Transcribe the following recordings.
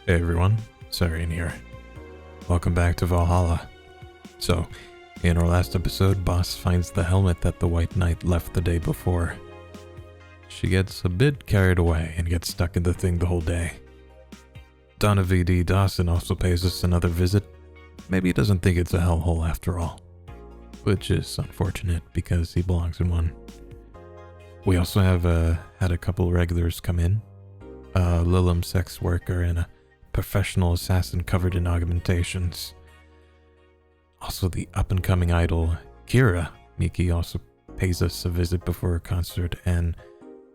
Hey everyone, Serien here. Welcome back to Valhalla. So, in our last episode, Boss finds the helmet that the White Knight left the day before. She gets a bit carried away and gets stuck in the thing the whole day. Donovan D. Dawson also pays us another visit. Maybe he doesn't think it's a hellhole after all. Which is unfortunate because he belongs in one. We also have had a couple regulars come in. A Lilum sex worker and a professional assassin covered in augmentations. Also the up-and-coming idol, Kira. Miki also pays us a visit before her concert, and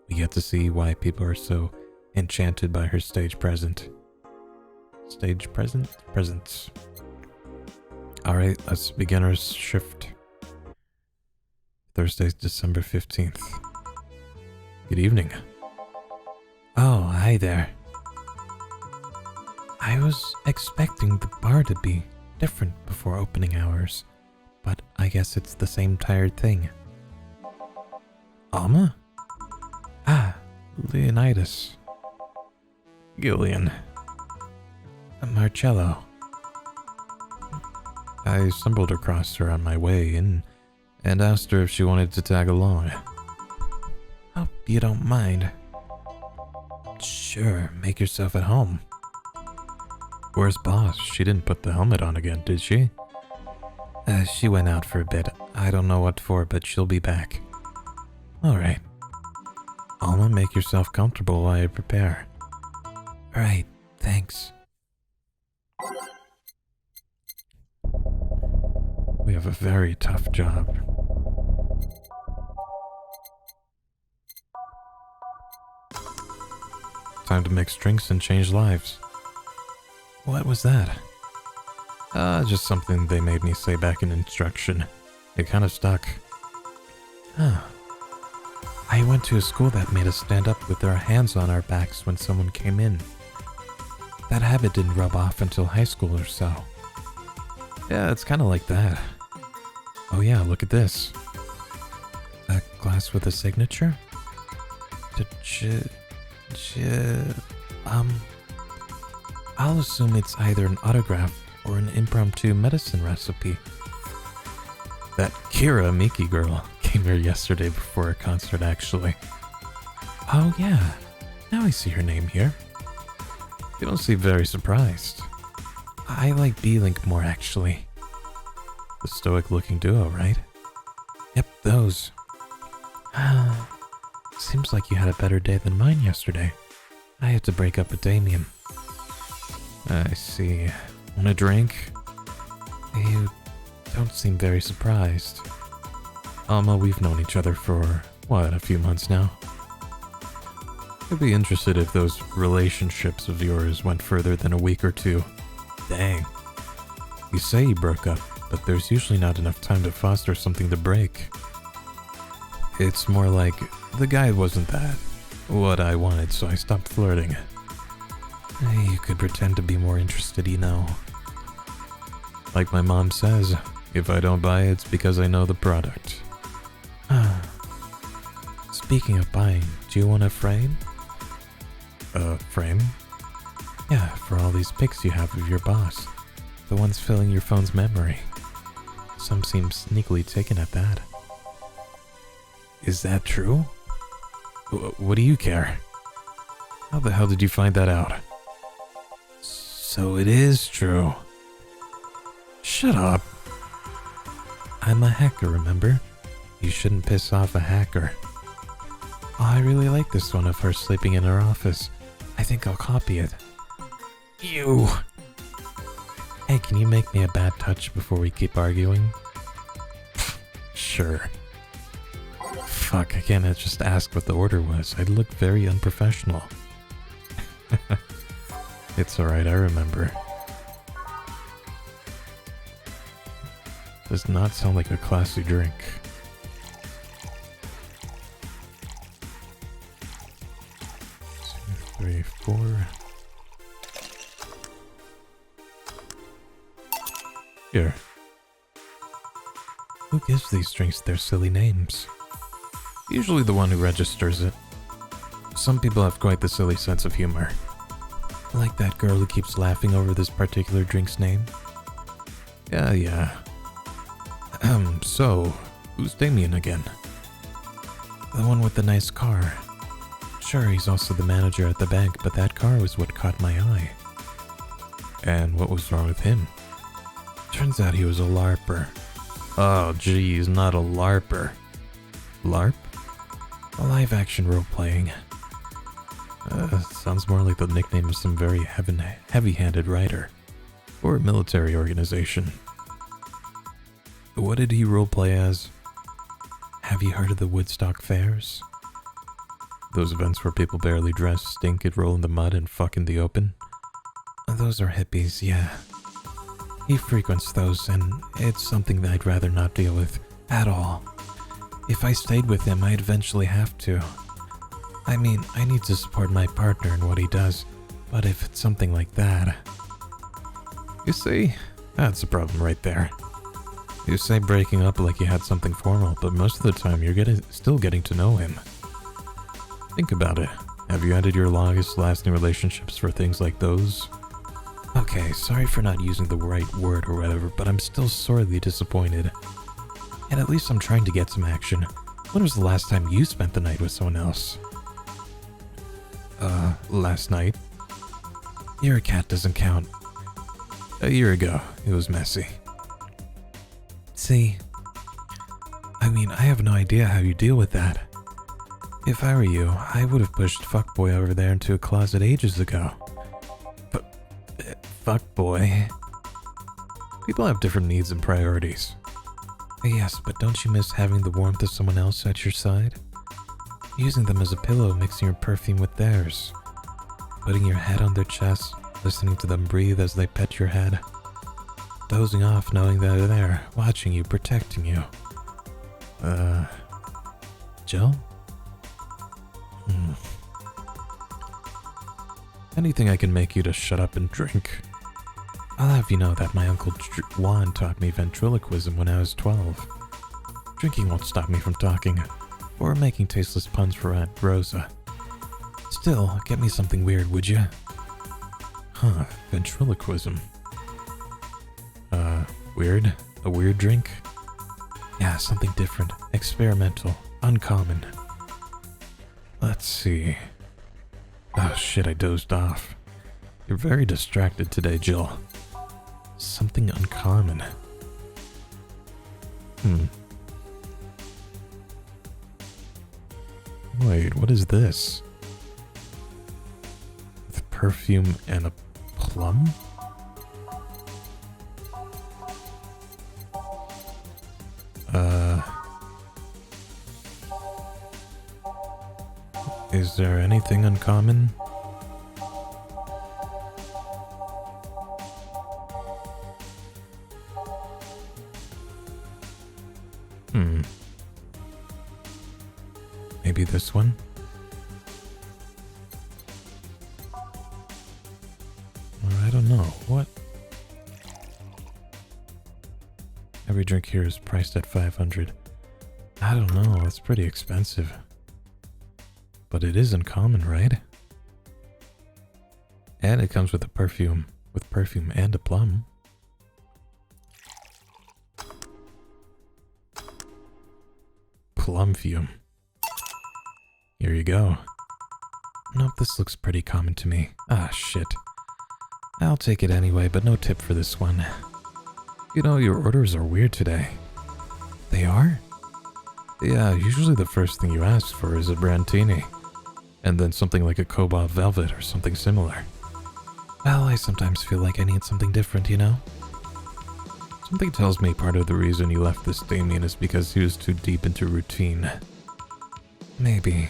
we get to see why people are so enchanted by her stage presence. Stage present? Presence. Alright, let's begin our shift. Thursday, December 15th. Good evening. Oh, hi there. I was expecting the bar to be different before opening hours, but I guess it's the same tired thing. Alma? Ah, Leonidas. Gillian. Marcello. I stumbled across her on my way in and asked her if she wanted to tag along. Hope you don't mind. Sure, make yourself at home. Where's Boss? She didn't put the helmet on again, did she? She went out for a bit. I don't know what for, but she'll be back. Alright. Alma, make yourself comfortable while I prepare. Alright, thanks. We have a very tough job. Time to mix drinks and change lives. What was that? Just something they made me say back in instruction. It kind of stuck. Huh. I went to a school that made us stand up with our hands on our backs when someone came in. That habit didn't rub off until high school or so. Yeah, it's kind of like that. Oh yeah, look at this. A glass with a signature? I'll assume it's either an autograph or an impromptu medicine recipe. That Kira Miki girl came here yesterday before a concert, actually. Oh yeah, now I see her name here. You don't seem very surprised. I like B-Link more, actually. The stoic-looking duo, right? Yep, those. Seems like you had a better day than mine yesterday. I had to break up with Damien. I see. Want a drink? You don't seem very surprised. Alma, we've known each other for, what, a few months now? I'd be interested if those relationships of yours went further than a week or two. Dang. You say you broke up, but there's usually not enough time to foster something to break. It's more like, the guy wasn't that what I wanted, so I stopped flirting. You could pretend to be more interested, you know. Like my mom says, if I don't buy it, it's because I know the product. Speaking of buying, do you want a frame? A frame? Yeah, for all these pics you have of your boss. The ones filling your phone's memory. Some seem sneakily taken at that. Is that true? What do you care? How the hell did you find that out? So it is true. Shut up. I'm a hacker, remember? You shouldn't piss off a hacker. Oh, I really like this one of her sleeping in her office. I think I'll copy it. Ew. Hey, can you make me a bad touch before we keep arguing? Sure. Fuck, I can't just ask what the order was. I'd look very unprofessional. It's alright, I remember. Does not sound like a classy drink. 2, 3, 4. Here. Who gives these drinks their silly names? Usually the one who registers it. Some people have quite the silly sense of humor. Like that girl who keeps laughing over this particular drink's name? Yeah. So, who's Damien again? The one with the nice car. Sure, he's also the manager at the bank, but that car was what caught my eye. And what was wrong with him? Turns out he was a LARPer. Oh, geez, not a LARPer. LARP? A live-action role-playing. Sounds more like the nickname of some very heavy-handed writer. Or a military organization. What did he roleplay as? Have you heard of the Woodstock Fairs? Those events where people barely dress, stink, and roll in the mud and fuck in the open? Those are hippies, yeah. He frequents those, and it's something that I'd rather not deal with at all. If I stayed with him, I'd eventually have to. I mean, I need to support my partner in what he does, but if it's something like that... You see, that's a problem right there. You say breaking up like you had something formal, but most of the time you're still getting to know him. Think about it. Have you added your longest lasting relationships for things like those? Okay, sorry for not using the right word or whatever, but I'm still sorely disappointed. And at least I'm trying to get some action. When was the last time you spent the night with someone else? Last night. Your cat doesn't count. A year ago, it was messy. See? I mean, I have no idea how you deal with that. If I were you, I would have pushed fuckboy over there into a closet ages ago. But, fuckboy. People have different needs and priorities. Yes, but don't you miss having the warmth of someone else at your side? Using them as a pillow, mixing your perfume with theirs. Putting your head on their chest, listening to them breathe as they pet your head. Dozing off knowing they're there, watching you, protecting you. Jill? Anything I can make you to shut up and drink. I'll have you know that my uncle Juan taught me ventriloquism when I was 12. Drinking won't stop me from talking, or making tasteless puns for Aunt Rosa. Still, get me something weird, would you? Huh, ventriloquism. Weird? A weird drink? Yeah, something different, experimental, uncommon. Let's see. Oh shit, I dozed off. You're very distracted today, Jill. Something uncommon. Wait, what is this? With perfume and a plum? Is there anything uncommon? Maybe this one? Or I don't know. What? Every drink here is priced at $500. I don't know. That's pretty expensive. But it is uncommon, right? And it comes with a perfume. With perfume and a plum. Plumfume. Here you go. Nope, this looks pretty common to me. Ah, shit. I'll take it anyway, but no tip for this one. You know, your orders are weird today. They are? Yeah, usually the first thing you ask for is a Brantini. And then something like a Cobalt Velvet or something similar. Well, I sometimes feel like I need something different, you know? Something tells me part of the reason you left this Damien is because he was too deep into routine. Maybe.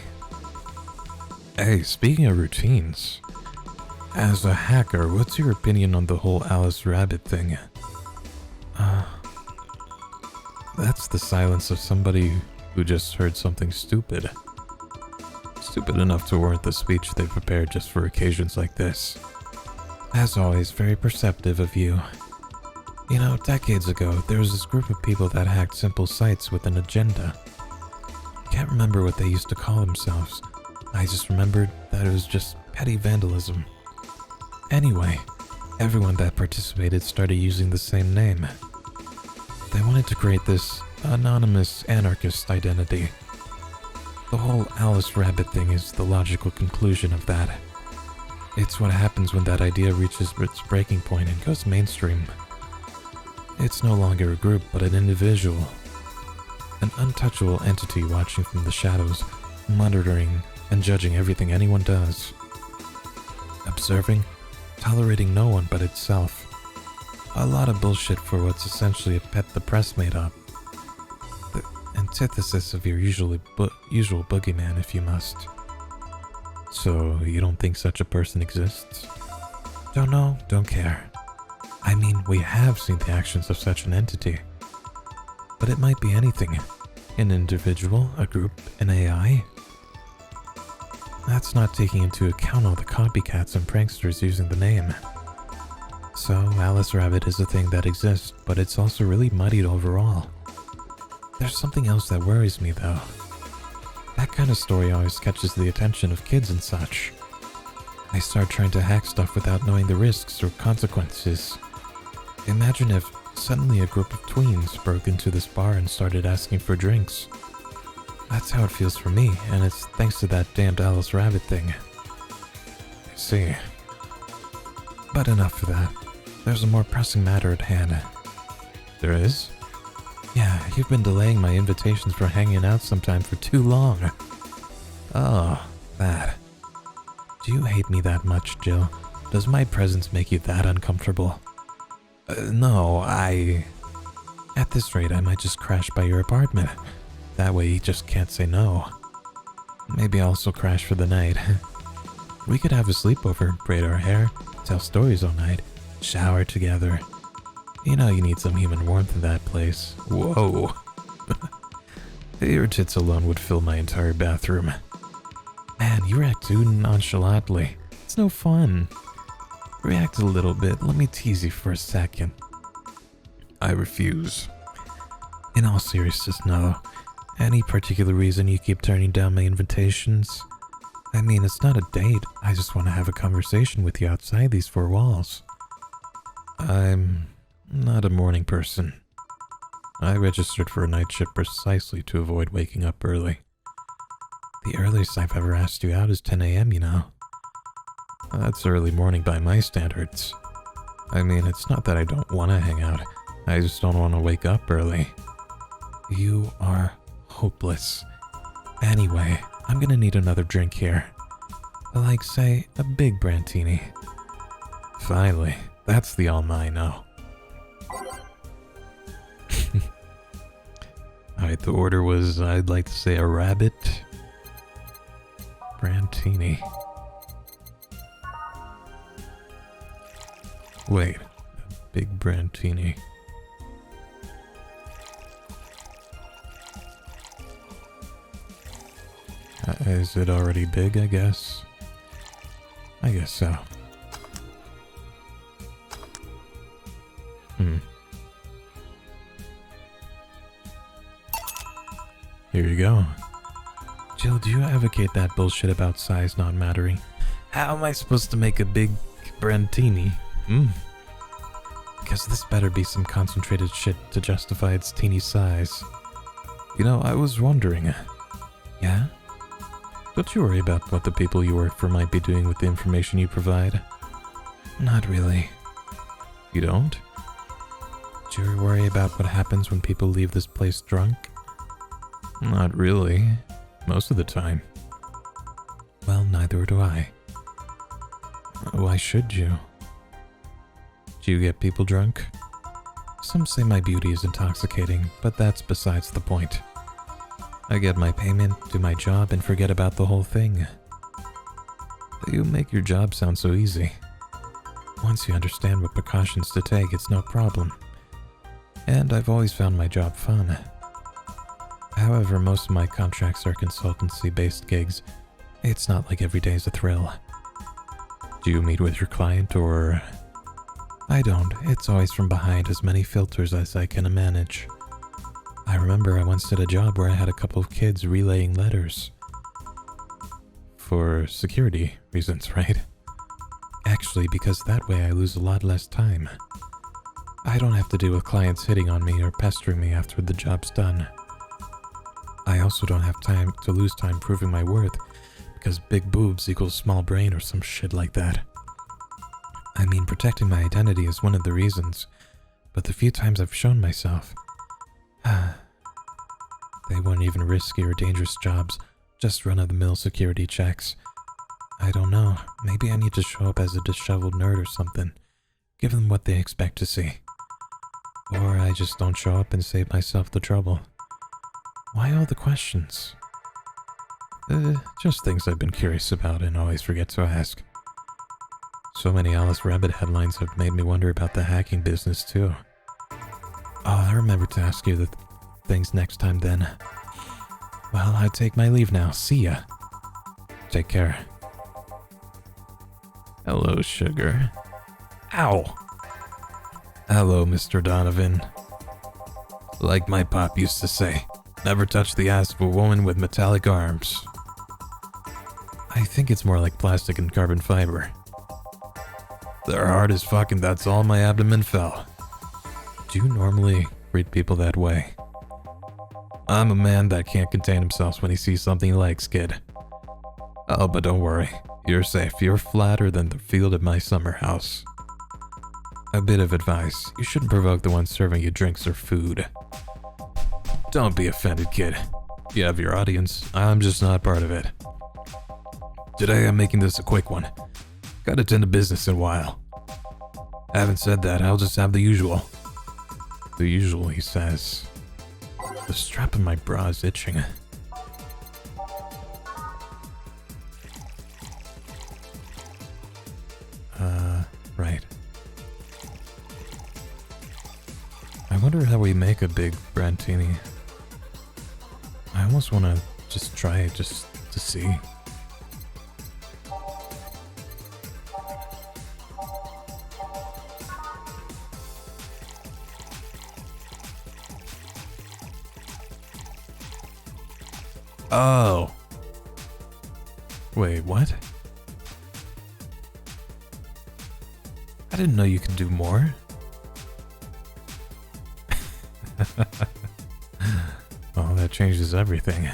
Hey, speaking of routines, as a hacker, what's your opinion on the whole Alice Rabbit thing? That's the silence of somebody who just heard something stupid. Stupid enough to warrant the speech they prepared just for occasions like this. As always, very perceptive of you. You know, decades ago, there was this group of people that hacked simple sites with an agenda. Can't remember what they used to call themselves. I just remembered that it was just petty vandalism. Anyway, everyone that participated started using the same name. They wanted to create this anonymous anarchist identity. The whole Alice Rabbit thing is the logical conclusion of that. It's what happens when that idea reaches its breaking point and goes mainstream. It's no longer a group, but an individual. An untouchable entity watching from the shadows, monitoring and judging everything anyone does. Observing, tolerating no one but itself. A lot of bullshit for what's essentially a pet the press made up. The antithesis of your usual boogeyman, if you must. So, you don't think such a person exists? Don't know, don't care. I mean, we have seen the actions of such an entity. But it might be anything. An individual, a group, an AI. That's not taking into account all the copycats and pranksters using the name. So, Alice Rabbit is a thing that exists, but it's also really muddied overall. There's something else that worries me, though. That kind of story always catches the attention of kids and such. They start trying to hack stuff without knowing the risks or consequences. Imagine if suddenly a group of tweens broke into this bar and started asking for drinks. That's how it feels for me, and it's thanks to that damned Alice Rabbit thing. I see. But enough of that. There's a more pressing matter at hand. There is? Yeah, you've been delaying my invitations for hanging out sometime for too long. Oh, that. Do you hate me that much, Jill? Does my presence make you that uncomfortable? No, At this rate, I might just crash by your apartment. That way you just can't say no. Maybe I'll also crash for the night. We could have a sleepover, braid our hair, tell stories all night, shower together. You know you need some human warmth in that place. Whoa. Your tits alone would fill my entire bathroom. Man, you react too nonchalantly. It's no fun. React a little bit. Let me tease you for a second. I refuse. In all seriousness, no. Any particular reason you keep turning down my invitations? I mean, it's not a date. I just want to have a conversation with you outside these four walls. I'm not a morning person. I registered for a night shift precisely to avoid waking up early. The earliest I've ever asked you out is 10 a.m., you know. That's early morning by my standards. I mean, it's not that I don't want to hang out. I just don't want to wake up early. You are hopeless. Anyway, I'm gonna need another drink here. Like, say, a big brandtini. Finally, that's the Alma I know. Alright, the order was, I'd like to say a rabbit. Brandtini. Wait, a big brandtini. Is it already big, I guess? I guess so. Here you go. Jill, do you advocate that bullshit about size not mattering? How am I supposed to make a big brandtini? Because this better be some concentrated shit to justify its teeny size. You know, I was wondering. Yeah? Don't you worry about what the people you work for might be doing with the information you provide? Not really. You don't? Do you worry about what happens when people leave this place drunk? Not really. Most of the time. Well, neither do I. Why should you? Do you get people drunk? Some say my beauty is intoxicating, but that's besides the point. I get my payment, do my job, and forget about the whole thing. You make your job sound so easy. Once you understand what precautions to take, it's no problem. And I've always found my job fun. However, most of my contracts are consultancy-based gigs. It's not like every day's a thrill. Do you meet with your client, or... I don't. It's always from behind as many filters as I can manage. I remember I once did a job where I had a couple of kids relaying letters. For security reasons, right? actually, because that way I lose a lot less time. I don't have to deal with clients hitting on me or pestering me after the job's done. I also don't have time to lose time proving my worth, because big boobs equals small brain or some shit like that. I mean, protecting my identity is one of the reasons, but the few times I've shown myself, they weren't even risky or dangerous jobs, just run-of-the-mill security checks. I don't know, maybe I need to show up as a disheveled nerd or something, give them what they expect to see. Or I just don't show up and save myself the trouble. Why all the questions? Just things I've been curious about and always forget to ask. So many Alice Rabbit headlines have made me wonder about the hacking business too. Oh, I'll remember to ask you the things next time then. Well, I take my leave now. See ya. Take care. Hello, sugar. Ow! Hello, Mr. Donovan. Like my pop used to say, never touch the ass of a woman with metallic arms. I think it's more like plastic and carbon fiber. They're hard as fuck and that's all my abdomen fell. Do you normally treat people that way? I'm a man that can't contain himself when he sees something he likes, kid. Oh, but don't worry. You're safe. You're flatter than the field at my summer house. A bit of advice. You shouldn't provoke the one serving you drinks or food. Don't be offended, kid. You have your audience. I'm just not part of it. Today I'm making this a quick one. Gotta tend to business in a while. Having said that, I'll just have the usual. The usual, he says. The strap in my bra is itching. Right. I wonder how we make a big brandini. I almost want to just try it just to see. Oh. Wait, what? I didn't know you could do more. Oh, that changes everything.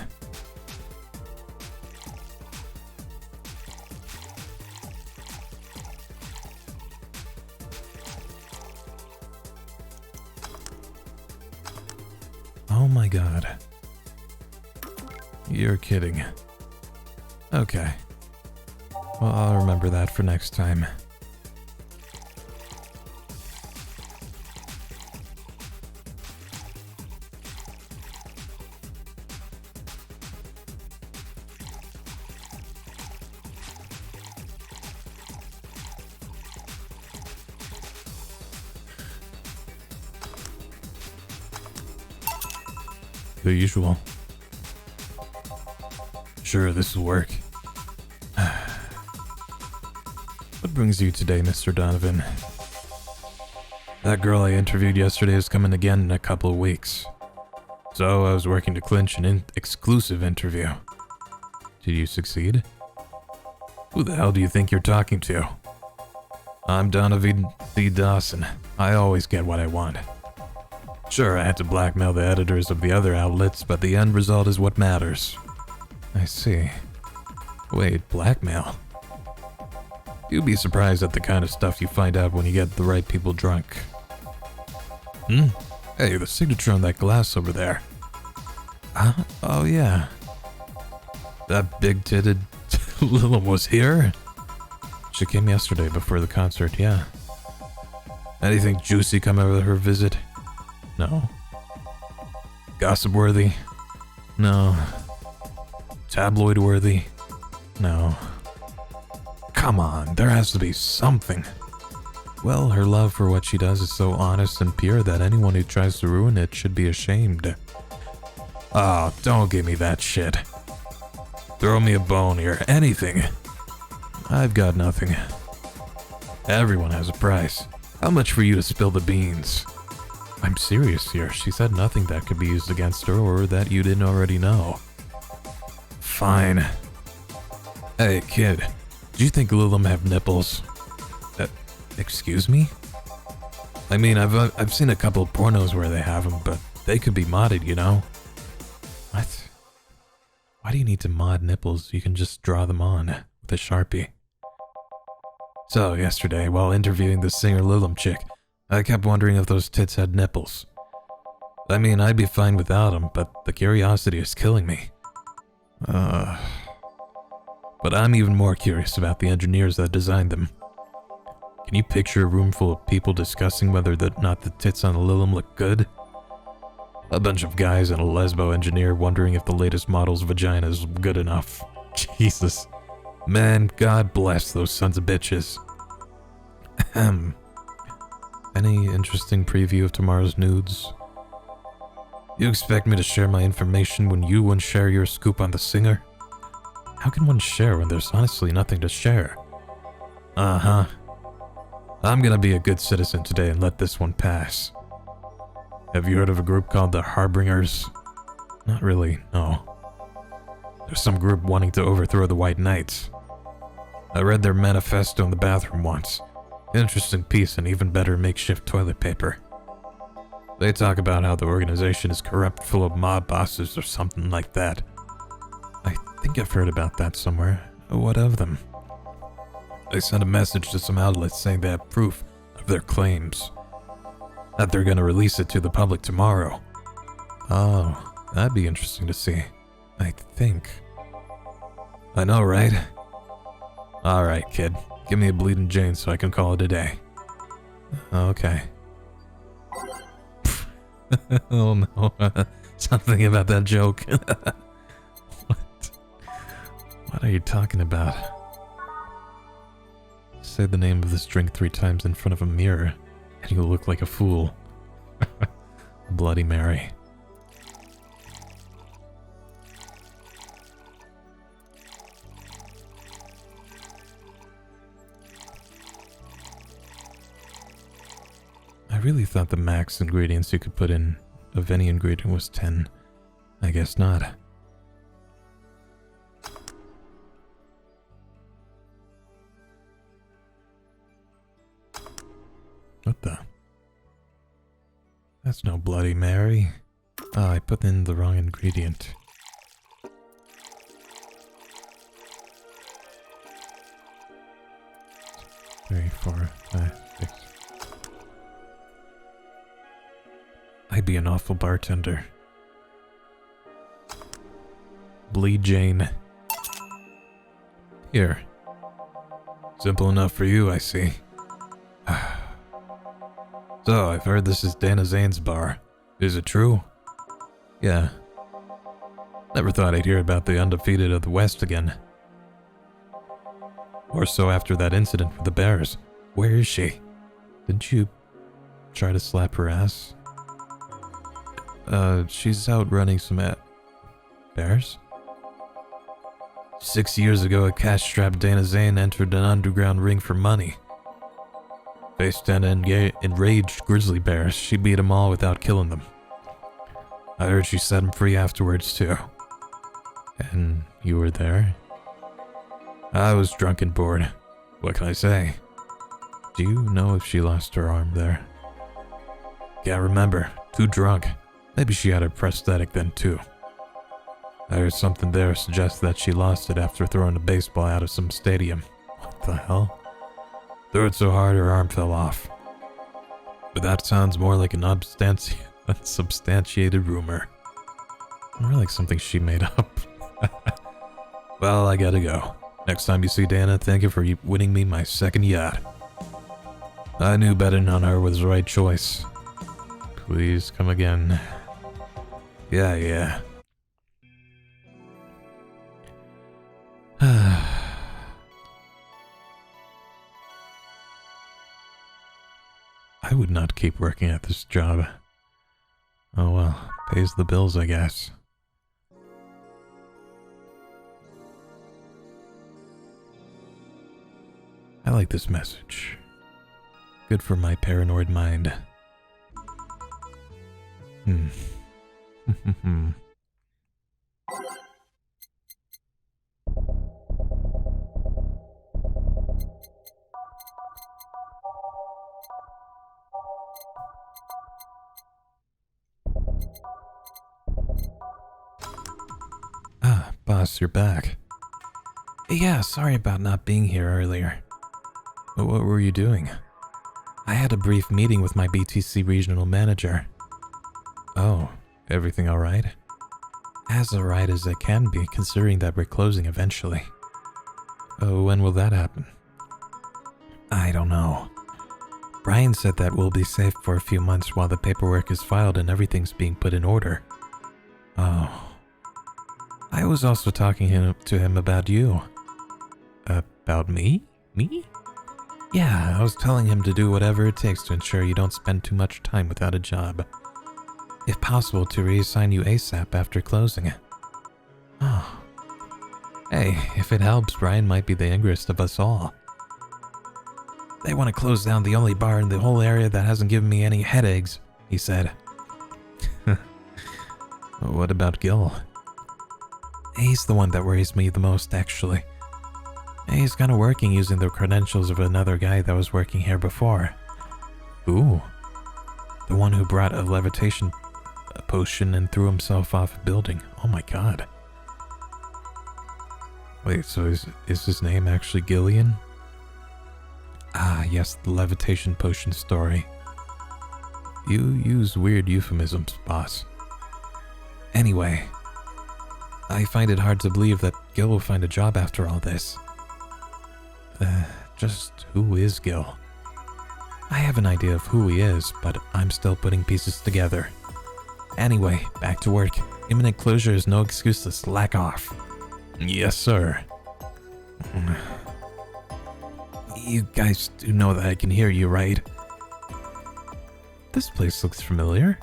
Oh my god. You're kidding. Okay. Well, I'll remember that for next time. The usual. Sure, this will work. What brings you today, Mr. Donovan? That girl I interviewed yesterday is coming again in a couple of weeks. So I was working to clinch an exclusive interview. Did you succeed? Who the hell do you think you're talking to? I'm Donovan D. Dawson. I always get what I want. Sure, I had to blackmail the editors of the other outlets, but the end result is what matters. I see. Wait, blackmail? You'd be surprised at the kind of stuff you find out when you get the right people drunk. Hey, the signature on that glass over there. Huh? Oh yeah. That big-titted Lilum was here? She came yesterday before the concert, yeah. Anything juicy come out of her visit? No. Gossip-worthy? No. Tabloid-worthy? No. Come on, there has to be something. Well, her love for what she does is so honest and pure that anyone who tries to ruin it should be ashamed. Oh, don't give me that shit. Throw me a bone here, anything. I've got nothing. Everyone has a price. How much for you to spill the beans? I'm serious here. She said nothing that could be used against her or that you didn't already know. Fine. Hey, kid. Do you think Lilum have nipples? Excuse me? I mean, I've seen a couple of pornos where they have them, but they could be modded, you know? What? Why do you need to mod nipples? You can just draw them on with a Sharpie. So, yesterday, while interviewing the singer Lilum chick, I kept wondering if those tits had nipples. I mean, I'd be fine without them, but the curiosity is killing me. But I'm even more curious about the engineers that designed them. Can you picture a room full of people discussing whether or not the tits on Lilum look good? A bunch of guys and a lesbo engineer wondering if the latest model's vagina is good enough. Jesus. Man, God bless those sons of bitches. Any interesting preview of tomorrow's nudes? You expect me to share my information when you won't share your scoop on the singer? How can one share when there's honestly nothing to share? Uh-huh. I'm gonna be a good citizen today and let this one pass. Have you heard of a group called the Harbingers? Not really, no. There's some group wanting to overthrow the White Knights. I read their manifesto in the bathroom once. Interesting piece and even better makeshift toilet paper. They talk about how the organization is corrupt, full of mob bosses or something like that. I think I've heard about that somewhere. What of them? They sent a message to some outlets saying they have proof of their claims. That they're gonna release it to the public tomorrow. Oh, that'd be interesting to see. I think. I know, right? Alright, kid. Give me a bleeding Jane so I can call it a day. Okay. Oh no. Something about that joke. What are you talking about? Say the name of this drink 3 times in front of a mirror, and you'll look like a fool. Bloody Mary. I really thought the max ingredients you could put in of any ingredient was 10. I guess not. What the? That's no Bloody Mary. Oh, I put in the wrong ingredient. Three, 4, 5, 6. I'd be an awful bartender. Bleed Jane. Here. Simple enough for you, I see. So, I've heard this is Dana Zane's bar. Is it true? Yeah. Never thought I'd hear about the undefeated of the West again. Or so after that incident with the bears. Where is she? Didn't you try to slap her ass? She's out running some bears? 6 years ago, a cash-strapped Dana Zane entered an underground ring for money. Faced an enraged grizzly bears, she beat them all without killing them. I heard she set them free afterwards, too. And you were there? I was drunk and bored. What can I say? Do you know if she lost her arm there? Can't remember. Too drunk. Maybe she had a prosthetic then, too. I heard something there suggest that she lost it after throwing a baseball out of some stadium. What the hell? Threw it so hard her arm fell off. But that sounds more like an unsubstantiated rumor. More like something she made up. Well, I gotta go. Next time you see Dana, thank you for winning me my second yacht. I knew betting on her was the right choice. Please come again. Yeah. I would not keep working at this job. Oh well, pays the bills, I guess. I like this message. Good for my paranoid mind. boss, you're back. Yeah, sorry about not being here earlier. What were you doing? I had a brief meeting with my BTC regional manager. Oh, everything alright? As alright as it can be, considering that we're closing eventually. Oh, when will that happen? I don't know. Brian said that we'll be safe for a few months while the paperwork is filed and everything's being put in order. Oh. I was also talking to him about you. About me? Me? Yeah, I was telling him to do whatever it takes to ensure you don't spend too much time without a job. If possible, to reassign you ASAP after closing. Oh. Hey, if it helps, Brian might be the youngest of us all. They want to close down the only bar in the whole area that hasn't given me any headaches, he said. What about Gil? He's the one that worries me the most, actually. He's kind of working using the credentials of another guy that was working here before. Ooh. The one who brought a levitation potion and threw himself off a building. Oh my god. Wait, so is his name actually Gillian? Ah, yes, the levitation potion story. You use weird euphemisms, boss. Anyway, I find it hard to believe that Gil will find a job after all this. Just who is Gil? I have an idea of who he is, but I'm still putting pieces together. Anyway, back to work. Imminent closure is no excuse to slack off. Yes, sir. You guys do know that I can hear you, right? This place looks familiar.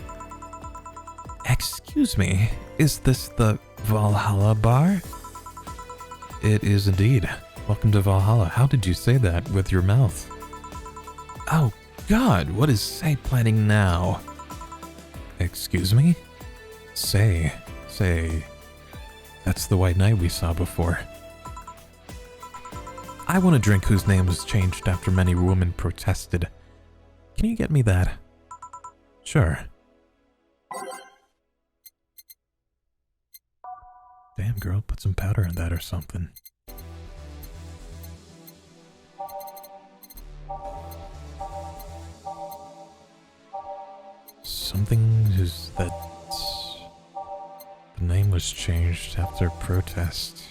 Excuse me, is this the Valhalla bar? It is indeed. Welcome to Valhalla. How did you say that with your mouth? Oh god, what is Say planning now? Excuse me? Say. That's the white knight we saw before. I want a drink whose name was changed after many women protested. Can you get me that? Sure. Damn girl, put some powder in that or something. Something is that the name was changed after protest.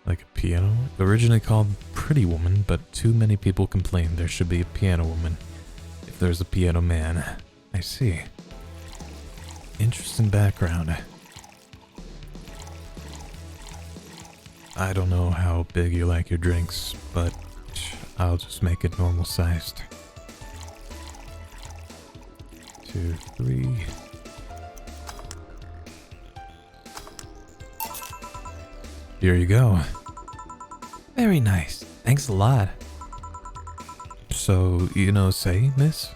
Like a piano? Originally called Pretty Woman, but too many people complained there should be a piano woman if there's a piano man. I see. Interesting background. I don't know how big you like your drinks, but I'll just make it normal sized. 2, 3. Here you go. Very nice. Thanks a lot. So, you know Say, miss?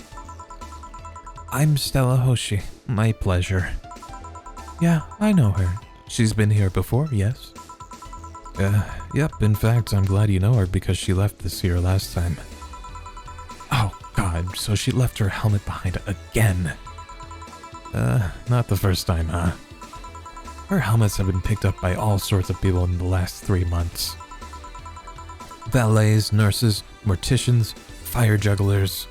I'm Stella Hoshi. My pleasure. Yeah, I know her. She's been here before, yes? Yep, in fact, I'm glad you know her because she left this year last time. Oh, God, so she left her helmet behind again. Not the first time, huh? Her helmets have been picked up by all sorts of people in the last 3 months. Valets, nurses, morticians, fire jugglers.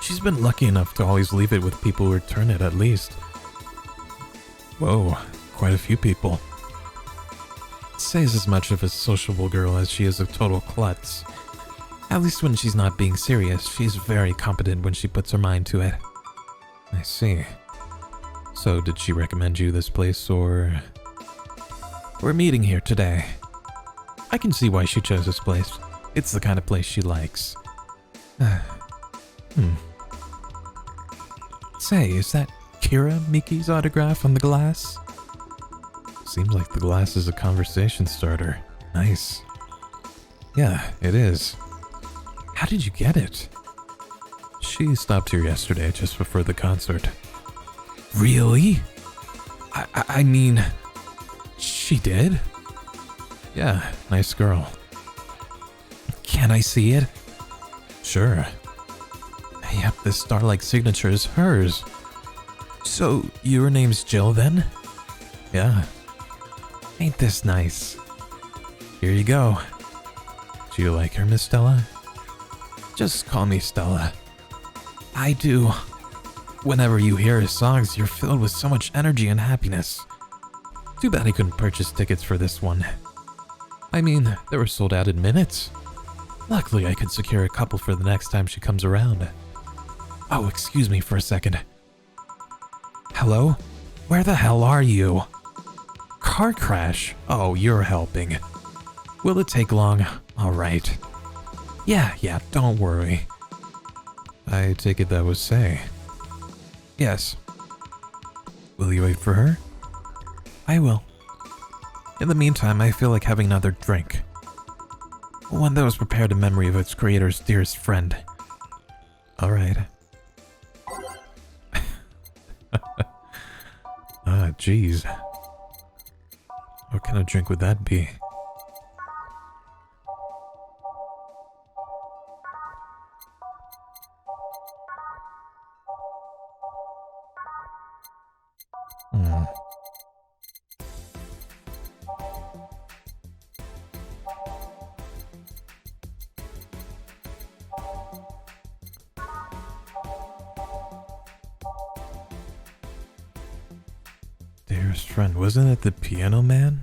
She's been lucky enough to always leave it with people who return it at least. Whoa, quite a few people. Say's as much of a sociable girl as she is a total klutz. At least when she's not being serious, she's very competent when she puts her mind to it. I see. So did she recommend you this place, or... We're meeting here today. I can see why she chose this place. It's the kind of place she likes. Say, is that Kira Miki's autograph on the glass? Seems like the glass is a conversation starter. Nice. Yeah, it is. How did you get it? She stopped here yesterday just before the concert. Really? I mean, she did? Yeah, nice girl. Can I see it? Sure. Yep, this star-like signature is hers. So, your name's Jill then? Yeah. Ain't this nice? Here you go. Do you like her, Miss Stella? Just call me Stella. I do. Whenever you hear his songs, you're filled with so much energy and happiness. Too bad I couldn't purchase tickets for this one. I mean, they were sold out in minutes. Luckily, I could secure a couple for the next time she comes around. Oh, excuse me for a second. Hello? Where the hell are you? Car crash? Oh, you're helping. Will it take long? All right. Yeah, don't worry. I take it that was Say. Yes. Will you wait for her? I will. In the meantime, I feel like having another drink. One that was prepared in memory of its creator's dearest friend. Alright. Ah, jeez. What kind of drink would that be? Dearest friend, wasn't it the Piano Man?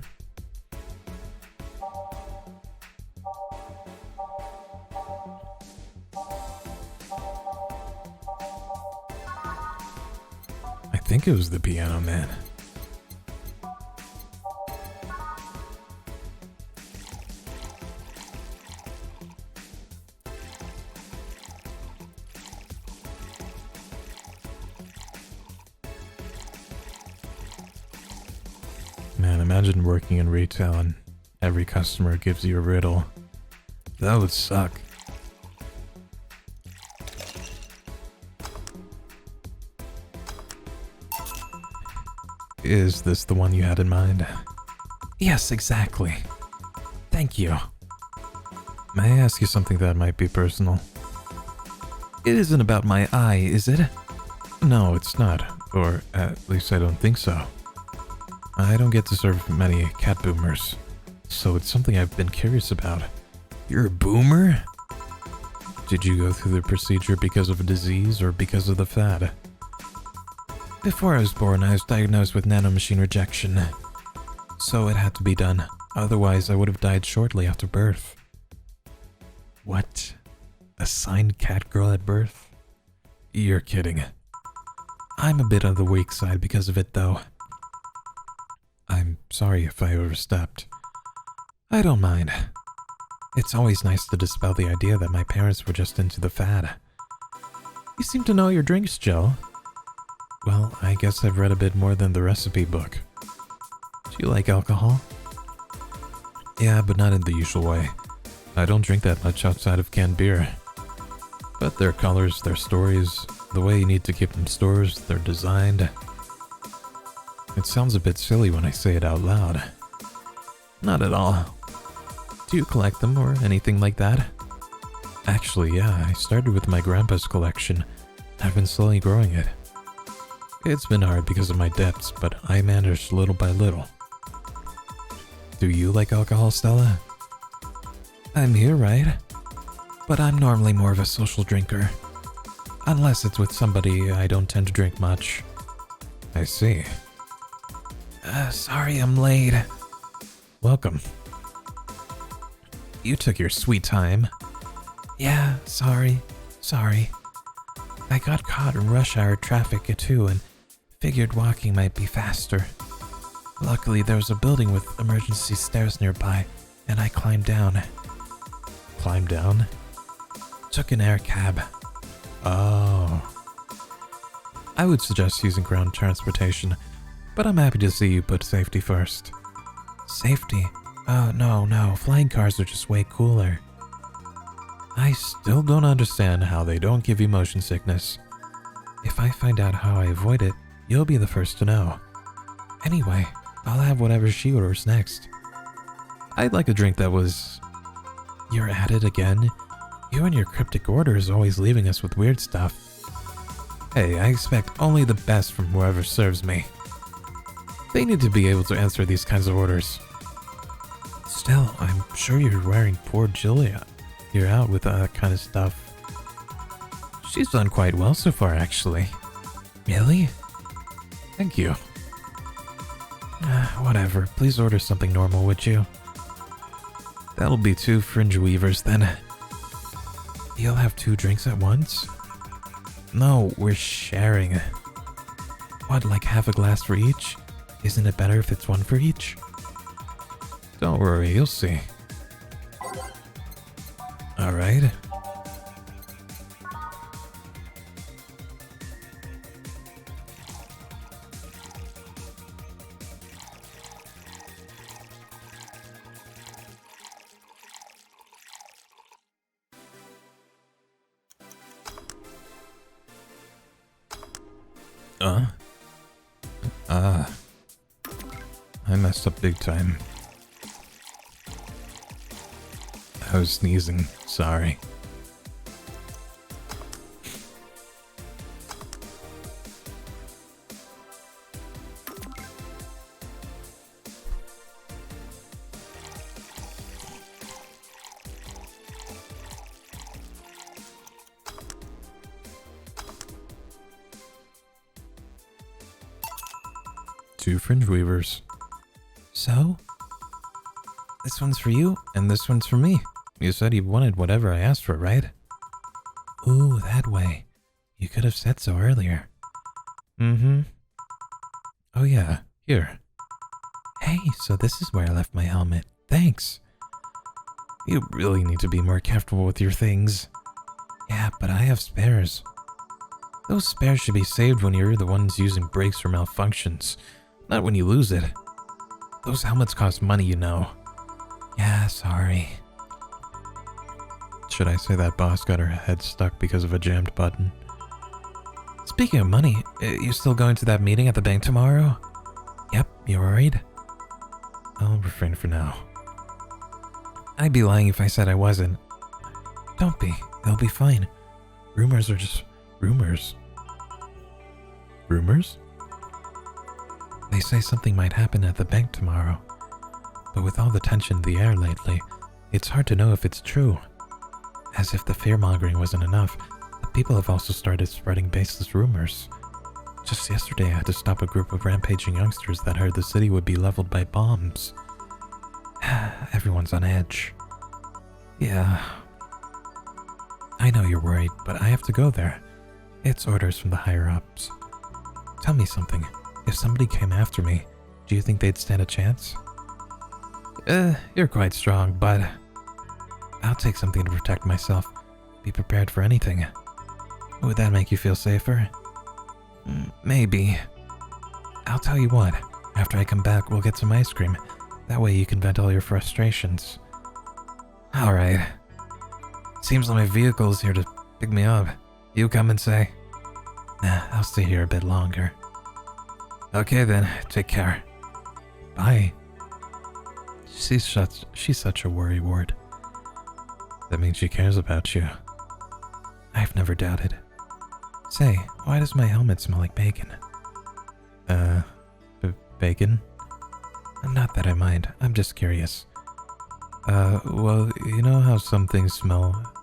I think it was the Piano Man. Man, imagine working in retail and every customer gives you a riddle. That would suck. Is this the one you had in mind? Yes, exactly. Thank you. May I ask you something that might be personal? It isn't about my eye, is it? No, it's not. Or at least I don't think so. I don't get to serve many cat boomers, so it's something I've been curious about. You're a boomer? Did you go through the procedure because of a disease or because of the fad? Before I was born, I was diagnosed with nanomachine rejection, so it had to be done. Otherwise, I would have died shortly after birth. What? Assigned cat girl at birth? You're kidding. I'm a bit on the weak side because of it, though. I'm sorry if I overstepped. I don't mind. It's always nice to dispel the idea that my parents were just into the fad. You seem to know your drinks, Joe. Well, I guess I've read a bit more than the recipe book. Do you like alcohol? Yeah, but not in the usual way. I don't drink that much outside of canned beer. But their colors, their stories, the way you need to keep them stores, they're designed. It sounds a bit silly when I say it out loud. Not at all. Do you collect them or anything like that? Actually, yeah, I started with my grandpa's collection. I've been slowly growing it. It's been hard because of my debts, but I managed little by little. Do you like alcohol, Stella? I'm here, right? But I'm normally more of a social drinker. Unless it's with somebody, I don't tend to drink much. I see. Sorry I'm late. Welcome. You took your sweet time. Yeah, sorry. I got caught in rush hour traffic too and figured walking might be faster. Luckily, there was a building with emergency stairs nearby, and I climbed down. Climbed down? Took an air cab. Oh. I would suggest using ground transportation, but I'm happy to see you put safety first. Safety? Oh, no, flying cars are just way cooler. I still don't understand how they don't give you motion sickness. If I find out how I avoid it, you'll be the first to know. Anyway, I'll have whatever she orders next. I'd like a drink that was... You're at it again? You and your cryptic orders always leaving us with weird stuff. Hey, I expect only the best from whoever serves me. They need to be able to answer these kinds of orders. Still, I'm sure you're wearing poor Julia. You're out with that kind of stuff. She's done quite well so far, actually. Really? Thank you. Whatever. Please order something normal, would you? That'll be 2 fringe weavers, then. You'll have 2 drinks at once? No, we're sharing. What, like half a glass for each? Isn't it better if it's 1 for each? Don't worry, you'll see. Alright. I messed up big time. I was sneezing, sorry. Two fringe weavers. So? This one's for you, and this one's for me. You said you wanted whatever I asked for, right? Ooh, that way. You could have said so earlier. Mm-hmm. Oh yeah, here. Hey, so this is where I left my helmet. Thanks. You really need to be more careful with your things. Yeah, but I have spares. Those spares should be saved when you're the ones using brakes or malfunctions, not when you lose it. Those helmets cost money, you know. Yeah, sorry. Should I say that boss got her head stuck because of a jammed button? Speaking of money, you still going to that meeting at the bank tomorrow? Yep, you worried? I'll refrain for now. I'd be lying if I said I wasn't. Don't be, they'll be fine. Rumors are just rumors. Rumors? They say something might happen at the bank tomorrow. But with all the tension in the air lately, it's hard to know if it's true. As if the fear-mongering wasn't enough, the people have also started spreading baseless rumors. Just yesterday I had to stop a group of rampaging youngsters that heard the city would be leveled by bombs. Everyone's on edge. Yeah. I know you're worried, but I have to go there. It's orders from the higher-ups. Tell me something. If somebody came after me, do you think they'd stand a chance? You're quite strong, but I'll take something to protect myself. Be prepared for anything. Would that make you feel safer? Maybe. I'll tell you what. After I come back, we'll get some ice cream. That way you can vent all your frustrations. Alright. Seems like my vehicle's here to pick me up. You come and say? Nah, I'll stay here a bit longer. Okay then, take care. Bye. She's such a worrywart. That means she cares about you. I've never doubted. Say, why does my helmet smell like bacon? Bacon? Not that I mind, I'm just curious. Well, you know how some things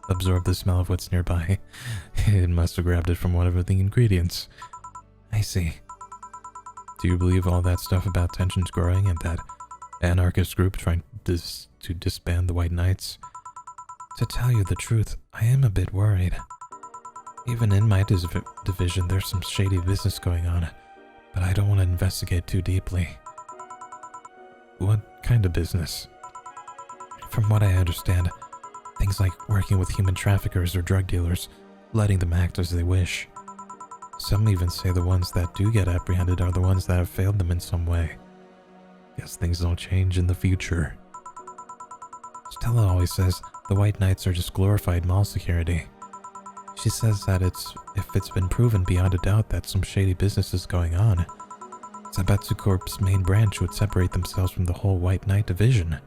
absorb the smell of what's nearby? It must have grabbed it from one of the ingredients. I see. Do you believe all that stuff about tensions growing and that anarchist group trying to disband the White Knights? To tell you the truth, I am a bit worried. Even in my division, there's some shady business going on, but I don't want to investigate too deeply. What kind of business? From what I understand, things like working with human traffickers or drug dealers, letting them act as they wish. Some even say the ones that do get apprehended are the ones that have failed them in some way. Guess things don't change in the future. Stella always says the White Knights are just glorified mall security. She says that if it's been proven beyond a doubt that some shady business is going on, Zaibatsu Corp's main branch would separate themselves from the whole White Knight division.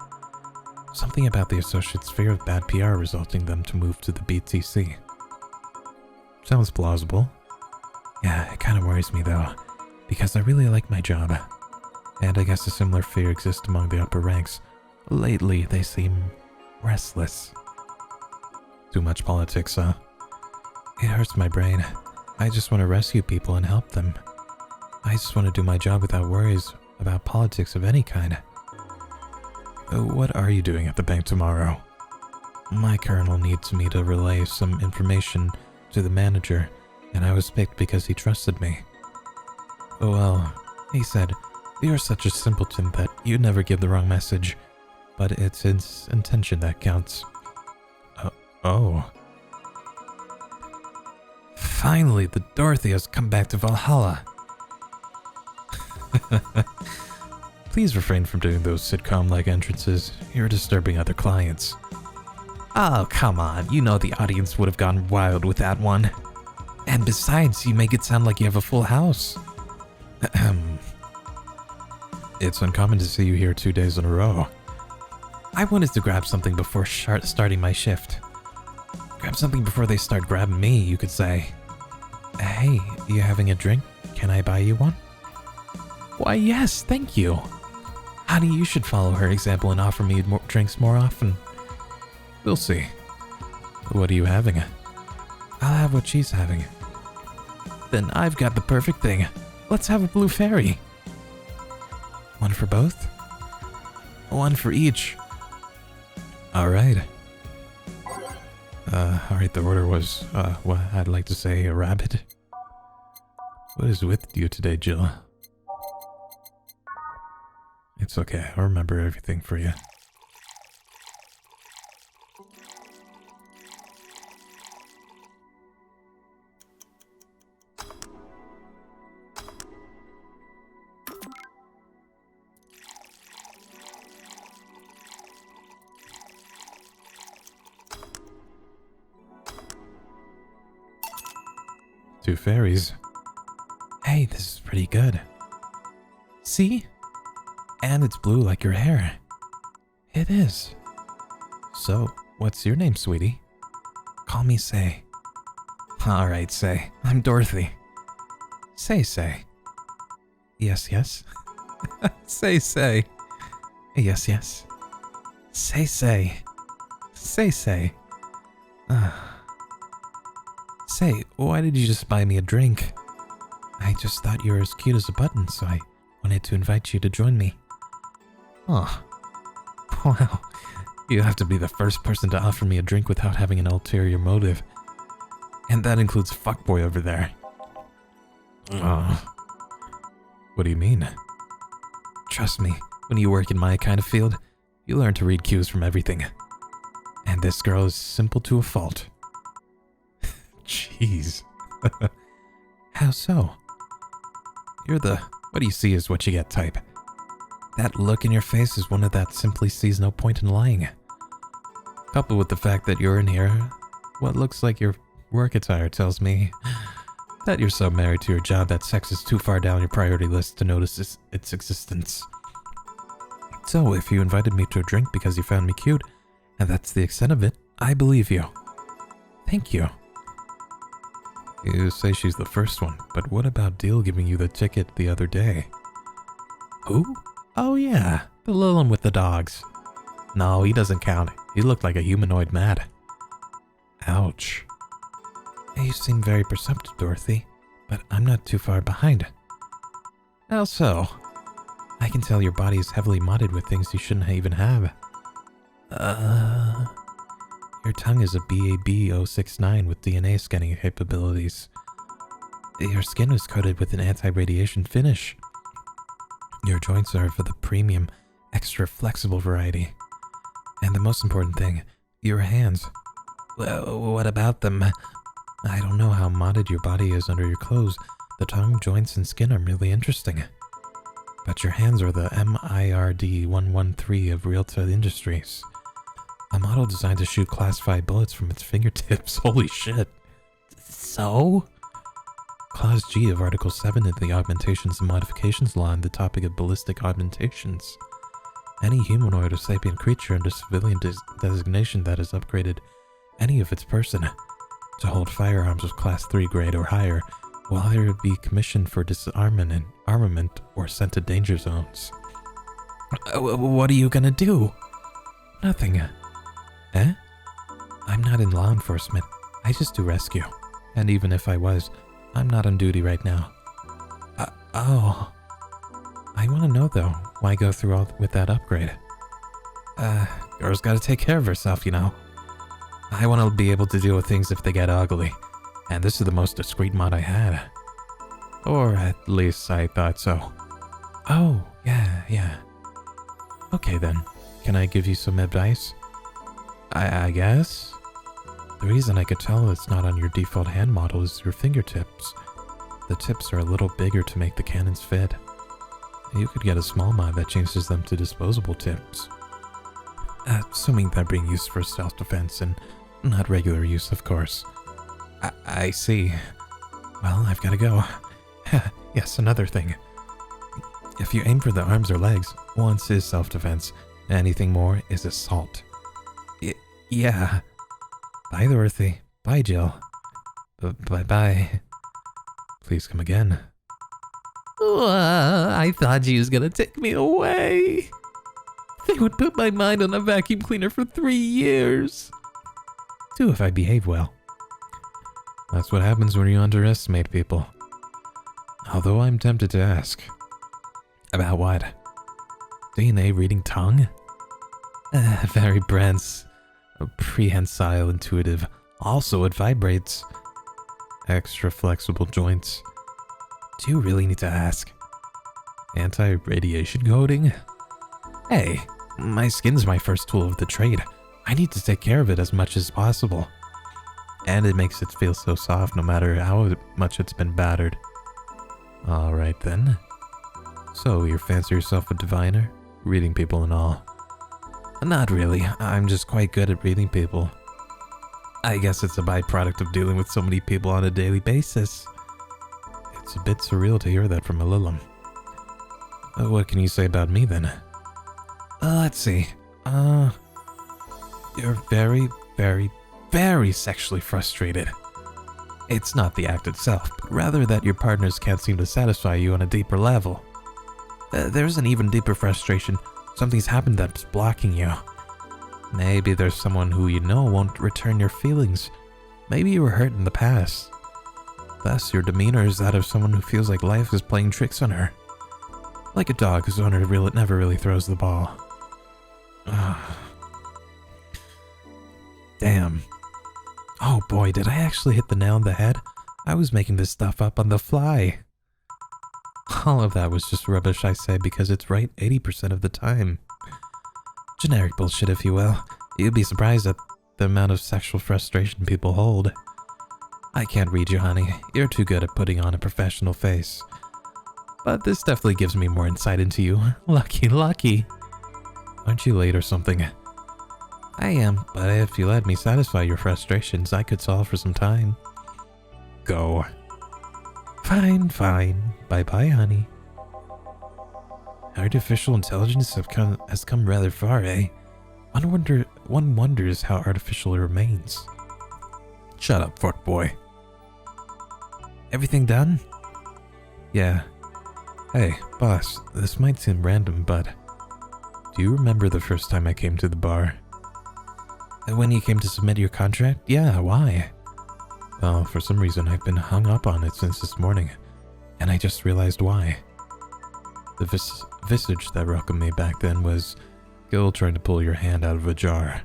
Something about the Associates' fear of bad PR resulting them to move to the BTC. Sounds plausible. Yeah, it kind of worries me though, because I really like my job. And I guess a similar fear exists among the upper ranks. Lately, they seem restless. Too much politics, huh? It hurts my brain. I just want to rescue people and help them. I just want to do my job without worries about politics of any kind. What are you doing at the bank tomorrow? My colonel needs me to relay some information to the manager, and I was picked because he trusted me. Well, he said, "You're such a simpleton that you never give the wrong message, but it's his intention that counts." Oh. Finally, the Dorothy has come back to Valhalla. Please refrain from doing those sitcom-like entrances. You're disturbing other clients. Oh, come on. You know the audience would have gone wild with that one. And besides, you make it sound like you have a full house. It's uncommon to see you here 2 days in a row. I wanted to grab something before starting my shift. Grab something before they start grabbing me, you could say. Hey, you having a drink? Can I buy you one? Why, yes, thank you. Honey, you should follow her example and offer me drinks more often. We'll see. What are you having? I'll have what she's having. Then I've got the perfect thing. Let's have a blue fairy. One for both? One for each. Alright. Alright, the order was, what I'd like to say, a rabbit. What is with you today, Jill? It's okay, I'll remember everything for you. Two fairies. Hey, this is pretty good. See? And it's blue like your hair. It is. So, what's your name, sweetie? Call me Say. Alright, Say. I'm Dorothy. Say. Yes. Say. Yes. Say. Say, why did you just buy me a drink? I just thought you were as cute as a button, so I wanted to invite you to join me. Oh, wow. You have to be the first person to offer me a drink without having an ulterior motive. And that includes fuckboy over there. What do you mean? Trust me, when you work in my kind of field, you learn to read cues from everything. And this girl is simple to a fault. Jeez. How so? You're the what you see is what you get type. That look in your face is one of that simply sees no point in lying. Coupled with the fact that you're in here, what looks like your work attire tells me that you're so married to your job that sex is too far down your priority list to notice its existence. So if you invited me to a drink because you found me cute, and that's the extent of it, I believe you. Thank you. You say she's the first one, but what about Deal giving you the ticket the other day? Who? Oh yeah, the little one with the dogs. No, he doesn't count. He looked like a humanoid mad. Ouch. You seem very perceptive, Dorothy, but I'm not too far behind. How so? I can tell your body is heavily modded with things you shouldn't even have. Your tongue is a BAB-069 with DNA scanning capabilities. Your skin is coated with an anti-radiation finish. Your joints are for the premium, extra flexible variety. And the most important thing, your hands. Well, what about them? I don't know how modded your body is under your clothes. The tongue, joints, and skin are really interesting. But your hands are the MIRD-113 of Realta Industries. A model designed to shoot classified bullets from its fingertips. Holy shit. So? Clause G of Article 7 of the Augmentations and Modifications Law on the topic of ballistic augmentations. Any humanoid or sapient creature under civilian designation that has upgraded any of its person to hold firearms of Class 3 grade or higher Will either be commissioned for disarmament, armament, or sent to danger zones. What are you gonna do? Nothing. Eh? I'm not in law enforcement. I just do rescue. And even if I was, I'm not on duty right now. Oh. I want to know, though, why go through all with that upgrade? Girl's gotta take care of herself, you know. I want to be able to deal with things if they get ugly. And this is the most discreet mod I had. Or at least I thought so. Oh, yeah. Okay then. Can I give you some advice? I guess? The reason I could tell it's not on your default hand model is your fingertips. The tips are a little bigger to make the cannons fit. You could get a small mod that changes them to disposable tips. Assuming they're being used for self-defense and not regular use, of course. I see. Well, I've gotta go. Yes, another thing. If you aim for the arms or legs, once is self-defense. Anything more is assault. Yeah. Bye, Dorothy. Bye, Jill. Bye-bye. Please come again. I thought you was gonna take me away. They would put my mind on a vacuum cleaner for 3 years. Do if I behave well. That's what happens when you underestimate people. Although I'm tempted to ask. About what? DNA reading tongue? Very prehensile, intuitive. Also, it vibrates. Extra flexible joints. Do you really need to ask? Anti-radiation coating? Hey, my skin's my first tool of the trade. I need to take care of it as much as possible. And it makes it feel so soft no matter how much it's been battered. Alright then. So, you fancy yourself a diviner? Reading people and all. Not really, I'm just quite good at reading people. I guess it's a byproduct of dealing with so many people on a daily basis. It's a bit surreal to hear that from a Lilum. What can you say about me then? Let's see. You're very, very, very sexually frustrated. It's not the act itself, but rather that your partners can't seem to satisfy you on a deeper level. There's an even deeper frustration. Something's happened that's blocking you. Maybe there's someone who you know won't return your feelings. Maybe you were hurt in the past. Thus, your demeanor is that of someone who feels like life is playing tricks on her. Like a dog whose owner never really throws the ball. Damn. Oh boy, did I actually hit the nail on the head? I was making this stuff up on the fly. All of that was just rubbish, I say, because it's right 80% of the time. Generic bullshit, if you will. You'd be surprised at the amount of sexual frustration people hold. I can't read you, honey. You're too good at putting on a professional face. But this definitely gives me more insight into you. Lucky. Aren't you late or something? I am, but if you let me satisfy your frustrations, I could solve for some time. Go. Fine. Bye-bye, honey. Artificial intelligence has come rather far, eh? One wonders how artificial it remains. Shut up, fuckboy. Everything done? Yeah. Hey, boss, this might seem random, but do you remember the first time I came to the bar? When you came to submit your contract? Yeah, why? Well, for some reason I've been hung up on it since this morning, and I just realized why. The visage that welcomed me back then was Gil trying to pull your hand out of a jar.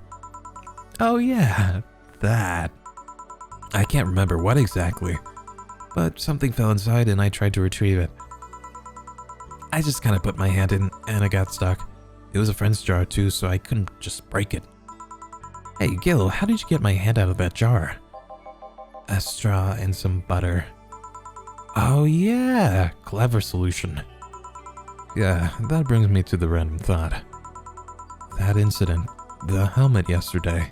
Oh yeah, that. I can't remember what exactly, but something fell inside and I tried to retrieve it. I just kind of put my hand in and it got stuck. It was a friend's jar too, so I couldn't just break it. Hey Gil, how did you get my hand out of that jar? A straw and some butter. Oh yeah, clever solution. Yeah, that brings me to the random thought. That incident, the helmet yesterday,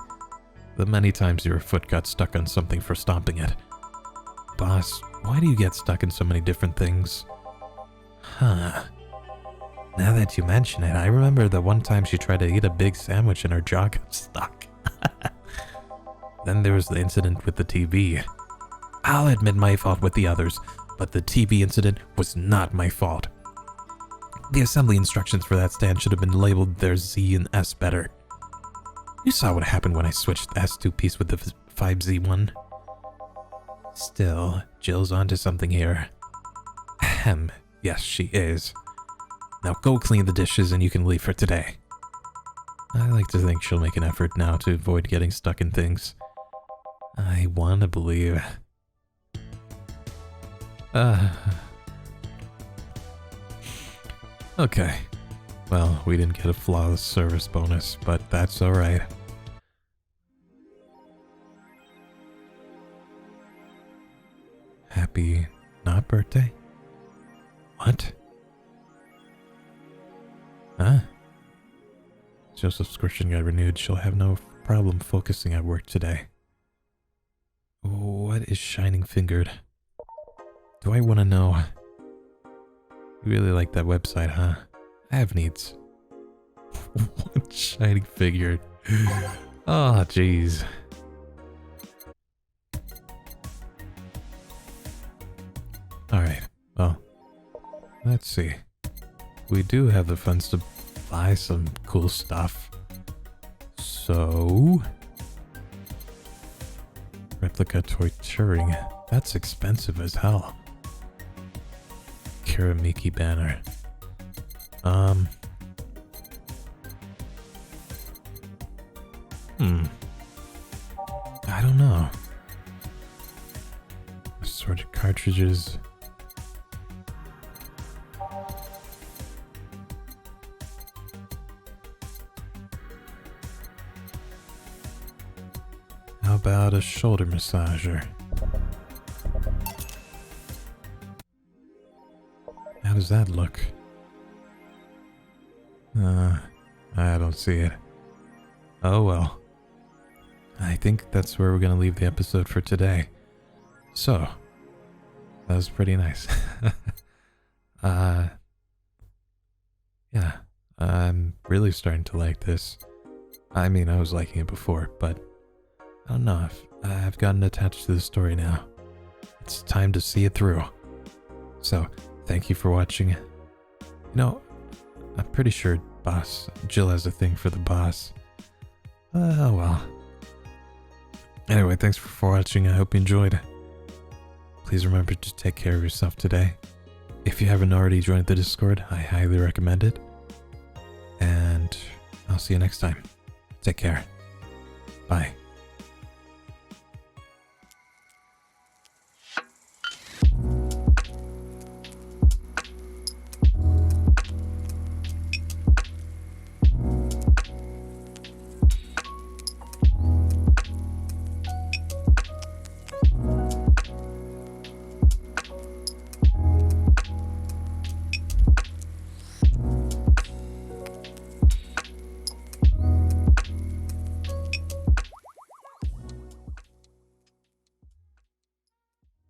the many times your foot got stuck on something for stomping it. Boss, why do you get stuck in so many different things? Huh. Now that you mention it, I remember the one time she tried to eat a big sandwich and her jaw got stuck. Then there was the incident with the TV. I'll admit my fault with the others, but the TV incident was not my fault. The assembly instructions for that stand should have been labeled their Z and S better. You saw what happened when I switched the S2 piece with the 5Z one. Still, Jill's onto something here. Ahem, yes she is. Now go clean the dishes and you can leave for today. I like to think she'll make an effort now to avoid getting stuck in things. I want to believe. Okay. Well, we didn't get a flawless service bonus, but that's alright. Happy not birthday? What? Huh? Joseph's subscription got renewed. She'll have no problem focusing at work today. What is Shining Fingered? Do I want to know? You really like that website, huh? I have needs. What Shining Fingered? Oh, jeez. Alright, well, let's see. We do have the funds to buy some cool stuff. So... Replica toy Turing. That's expensive as hell. Kiramiki banner. I don't know. Assorted cartridges. How about a shoulder massager? How does that look? I don't see it. Oh well. I think that's where we're gonna leave the episode for today. So, that was pretty nice. Yeah, I'm really starting to like this. I mean, I was liking it before, but I don't know if I've gotten attached to the story now. It's time to see it through. So, thank you for watching. You know, I'm pretty sure Jill has a thing for the boss. Oh well. Anyway, thanks for watching. I hope you enjoyed. Please remember to take care of yourself today. If you haven't already joined the Discord, I highly recommend it. And I'll see you next time. Take care. Bye.